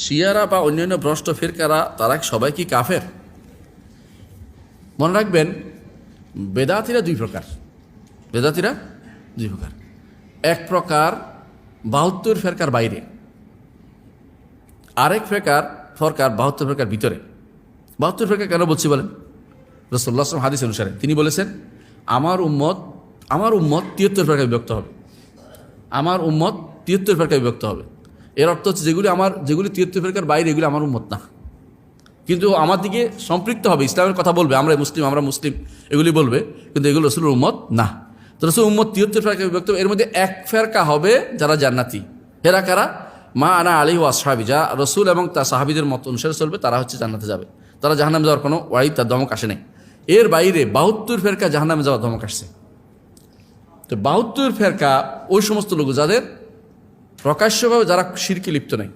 শিয়ারা বা অন্যান্য ভ্রষ্ট ফিরকারা তারা সবাই কি কাফের? মনে রাখবেন, বেদাতিরা দুই প্রকার। বেদাতিরা দুই প্রকার। এক প্রকার 72 ফেরকার বাইরে, আরেক ফরকার 72 ফেরকার ভিতরে। 72 ফেরকা কেন বলছি বলেন? রাসূলুল্লাহ সাল্লাল্লাহু আলাইহি ওয়াসাল্লাম হাদিস অনুসারে তিনি বলেছেন, আমার উম্মত 73 ফেরকায় বিভক্ত হবে। আমার উম্মত 73 ফেরকায় বিভক্ত হবে। এর অর্থ হচ্ছে যেগুলি 73 ফেরকার বাইরে, এগুলি আমার উম্মত না, কিন্তু আমার দিকে সম্পৃক্ত হবে, ইসলামের কথা বলবে, আমরা মুসলিম এগুলি বলবে, কিন্তু এগুলো রাসূলের উম্মত না। তো রাসূল উম্মত 73 ফেরকায় বিভক্ত। এর মধ্যে এক ফেরকা হবে যারা জান্নাতি। এরা কারা? মা আনা আলাইহি ওয়া আসহাবি, যা রাসূল এবং তার সাহাবীদের মত অনুসারে চলবে, তারা হচ্ছে জান্নাতে যাবে। তারা জাহান্নামে যাওয়ার কোনো ওয়াইদ, তার ধমক আসে নাই। এর বাইরে 72 ফেরকা জাহান্নামে যাওয়ার ধমক আসছে। তো 72 ফেরকা ওই সমস্ত লোক যাদের প্রকাশ্যভাবে যারা শিরকে লিপ্ত নেই,